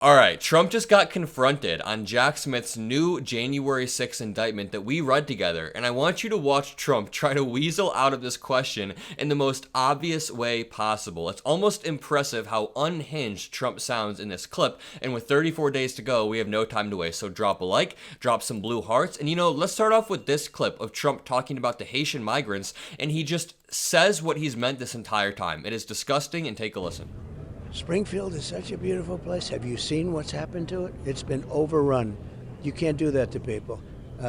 All right, Trump just got confronted on Jack Smith's new January 6th indictment that we read together, and I want you to watch Trump try to weasel out of this question in the most obvious way possible. It's almost impressive how unhinged Trump sounds in this clip, and with 34 days to go, we have no time to waste, so drop a like, drop some blue hearts, and let's start off with this clip of Trump talking about the Haitian migrants, and he just says what he's meant this entire time. It is disgusting, and take a listen. Springfield is such a beautiful place. Have you seen what's happened to it? It's been overrun. You can't do that to people.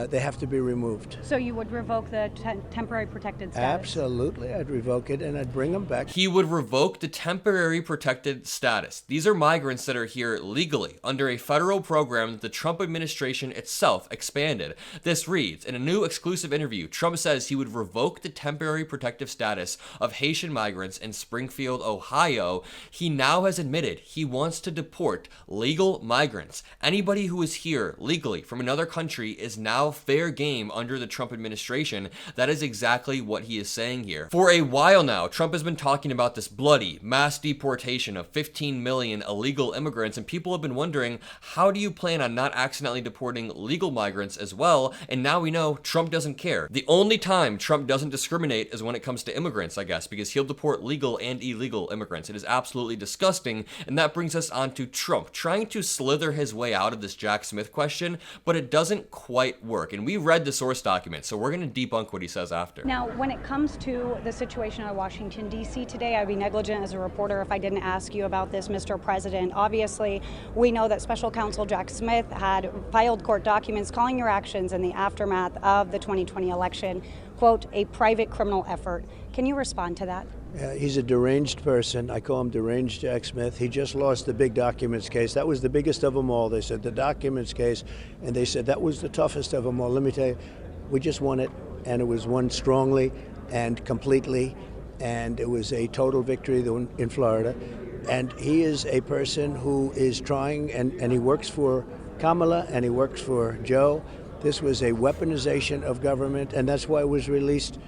They have to be removed. So you would revoke the temporary protected status? Absolutely. I'd revoke it and I'd bring them back. He would revoke the temporary protected status. These are migrants that are here legally under a federal program that the Trump administration itself expanded. This reads, in a new exclusive interview, Trump says he would revoke the temporary protective status of Haitian migrants in Springfield, Ohio. He now has admitted he wants to deport legal migrants. Anybody who is here legally from another country is now fair game under the Trump administration. That is exactly what he is saying here. For a while now, Trump has been talking about this bloody mass deportation of 15 million illegal immigrants, and people have been wondering, how do you plan on not accidentally deporting legal migrants as well? And now we know Trump doesn't care. The only time Trump doesn't discriminate is when it comes to immigrants, I guess, because he'll deport legal and illegal immigrants. It is absolutely disgusting, and that brings us on to Trump trying to slither his way out of this Jack Smith question, but it doesn't quite work. And we read the source document, so we're going to debunk what he says after. Now, when it comes to the situation at Washington, D.C. today, I'd be negligent as a reporter if I didn't ask you about this, Mr. President. Obviously, we know that Special Counsel Jack Smith had filed court documents calling your actions in the aftermath of the 2020 election, quote, a private criminal effort. Can you respond to that? He's a deranged person. I call him deranged Jack Smith. He just lost the big documents case. That was the biggest of them all. They said the documents case, and they said that was the toughest of them all. Let me tell you, we just won it, and it was won strongly and completely, and it was a total victory in Florida. And he is a person who is trying, and he works for Kamala, and he works for Joe. This was a weaponization of government, and that's why it was released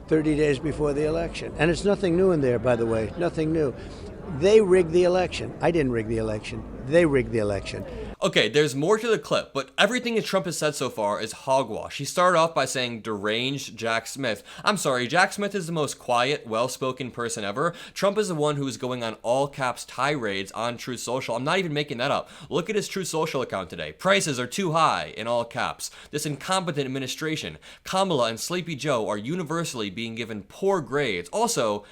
30 days before the election. And it's nothing new in there, by the way, nothing new. They rigged the election. I didn't rig the election. They rigged the election. Okay, there's more to the clip, but everything that Trump has said so far is hogwash. He started off by saying deranged Jack Smith. I'm sorry, Jack Smith is the most quiet, well-spoken person ever. Trump is the one who is going on all caps tirades on Truth Social. I'm not even making that up. Look at his Truth Social account today. Prices are too high in all caps. This incompetent administration. Kamala and Sleepy Joe are universally being given poor grades. Also,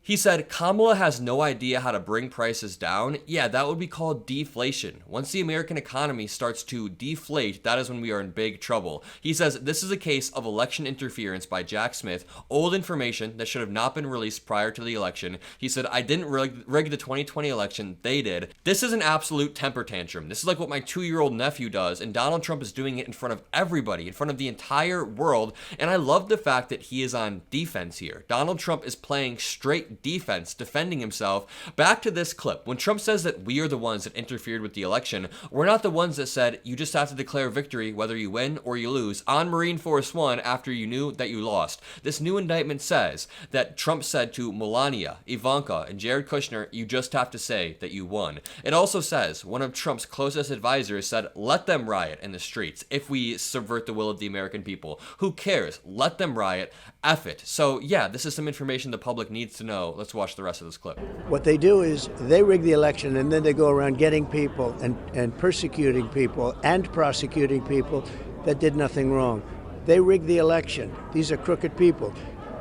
he said Kamala has no idea how to bring prices down. Yeah, that would be called deflation. Once the American economy starts to deflate, that is when we are in big trouble. He says this is a case of election interference by Jack Smith, old information that should have not been released prior to the election. He said, I didn't rig the 2020 election, they did. This is an absolute temper tantrum. This is like what my 2-year-old nephew does, and Donald Trump is doing it in front of everybody, in front of the entire world, and I love the fact that he is on defense here. Donald Trump is playing straight defense, defending himself. Back to this clip. When Trump says that we are the ones that interfered with the election, we're not the ones that said you just have to declare victory whether you win or you lose on Marine Force One after you knew that you lost. This new indictment says that Trump said to Melania, Ivanka, and Jared Kushner, you just have to say that you won. It also says one of Trump's closest advisors said, let them riot in the streets if we subvert the will of the American people. Who cares? Let them riot. F it. So yeah, this is some information the public needs to know. Let's watch the rest of this clip. What they do is they rig the election, and then they go around getting people and persecuting people and prosecuting people that did nothing wrong. They rig the election. These are crooked people.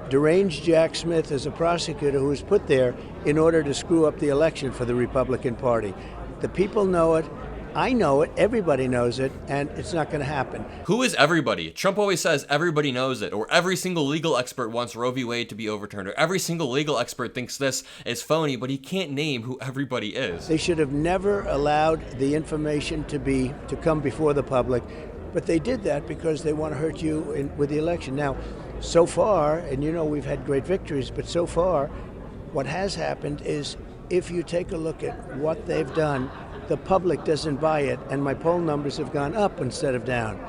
Deranged Jack Smith is a prosecutor who was put there in order to screw up the election for the Republican Party. The people know it. I know it, everybody knows it, and it's not going to happen. Who is everybody? Trump always says everybody knows it, or every single legal expert wants Roe v. Wade to be overturned, or every single legal expert thinks this is phony, but he can't name who everybody is. They should have never allowed the information to come before the public, but they did that because they want to hurt you with the election. Now, so far, and we've had great victories, but so far, what has happened is if you take a look at what they've done, the public doesn't buy it, and my poll numbers have gone up instead of down.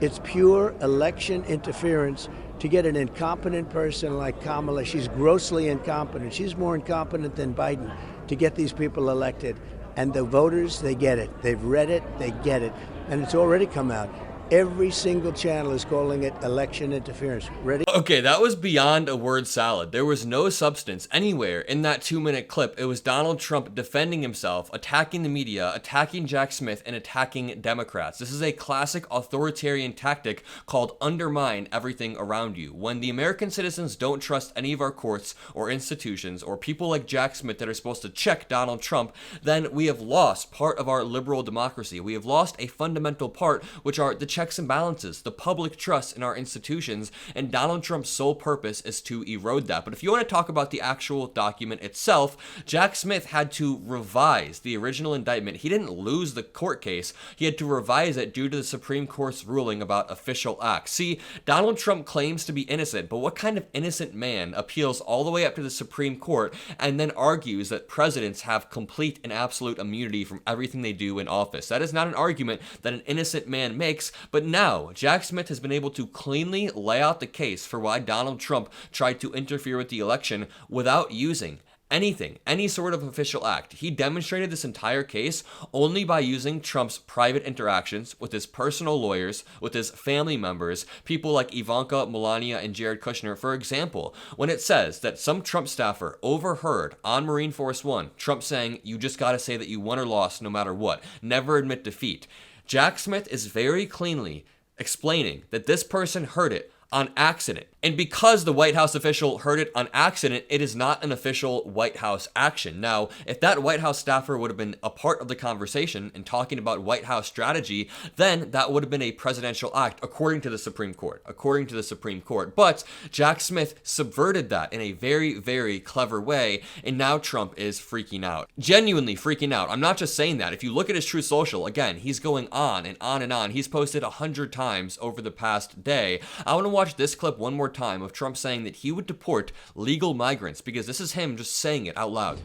It's pure election interference to get an incompetent person like Kamala. She's grossly incompetent. She's more incompetent than Biden to get these people elected. And the voters, they get it. They've read it, they get it. And it's already come out. Every single channel is calling it election interference. Ready? Okay, that was beyond a word salad. There was no substance anywhere in that 2-minute clip. It was Donald Trump defending himself, attacking the media, attacking Jack Smith, and attacking Democrats. This is a classic authoritarian tactic called undermine everything around you. When the American citizens don't trust any of our courts or institutions or people like Jack Smith that are supposed to check Donald Trump, then we have lost part of our liberal democracy. We have lost a fundamental part, which are the checks and balances, the public trust in our institutions, and Donald Trump's sole purpose is to erode that. But if you want to talk about the actual document itself, Jack Smith had to revise the original indictment. He didn't lose the court case. He had to revise it due to the Supreme Court's ruling about official acts. See, Donald Trump claims to be innocent, but what kind of innocent man appeals all the way up to the Supreme Court and then argues that presidents have complete and absolute immunity from everything they do in office? That is not an argument that an innocent man makes. But now, Jack Smith has been able to cleanly lay out the case for why Donald Trump tried to interfere with the election without using anything, any sort of official act. He demonstrated this entire case only by using Trump's private interactions with his personal lawyers, with his family members, people like Ivanka, Melania, and Jared Kushner. For example, when it says that some Trump staffer overheard on Marine Force One, Trump saying, "You just gotta say that you won or lost no matter what. Never admit defeat." Jack Smith is very cleanly explaining that this person heard it on accident. And because the White House official heard it on accident, it is not an official White House action. Now, if that White House staffer would have been a part of the conversation and talking about White House strategy, then that would have been a presidential act, according to the Supreme Court. But Jack Smith subverted that in a very, very clever way, and now Trump is freaking out. Genuinely freaking out. I'm not just saying that. If you look at his Truth Social, again, he's going on and on and on. He's posted 100 times over the past day. I want to watch this clip one more time of Trump saying that he would deport legal migrants, because this is him just saying it out loud.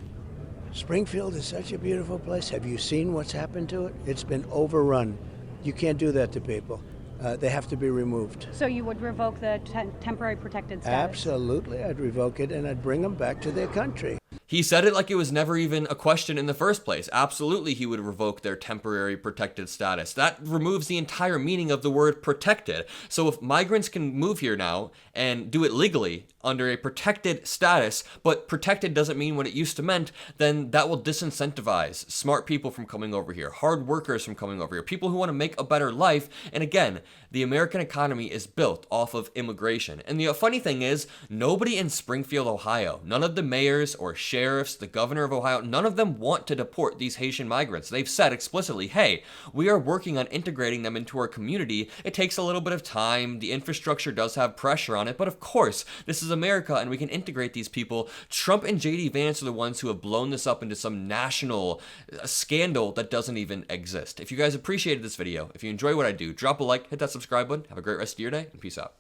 Springfield is such a beautiful place. Have you seen what's happened to it? It's been overrun. You can't do that to people. They have to be removed. So you would revoke the temporary protected status? Absolutely. I'd revoke it and I'd bring them back to their country. He said it like it was never even a question in the first place. Absolutely, he would revoke their temporary protected status. That removes the entire meaning of the word protected. So if migrants can move here now and do it legally under a protected status, but protected doesn't mean what it used to meant, then that will disincentivize smart people from coming over here, hard workers from coming over here, people who want to make a better life. And again, the American economy is built off of immigration. And the funny thing is, nobody in Springfield, Ohio, none of the mayors or sheriffs, the governor of Ohio, none of them want to deport these Haitian migrants. They've said explicitly, hey, we are working on integrating them into our community. It takes a little bit of time. The infrastructure does have pressure on it, but of course, this is America and we can integrate these people. Trump and JD Vance are the ones who have blown this up into some national scandal that doesn't even exist. If you guys appreciated this video, if you enjoy what I do, drop a like, hit that subscribe button. Have a great rest of your day, and peace out.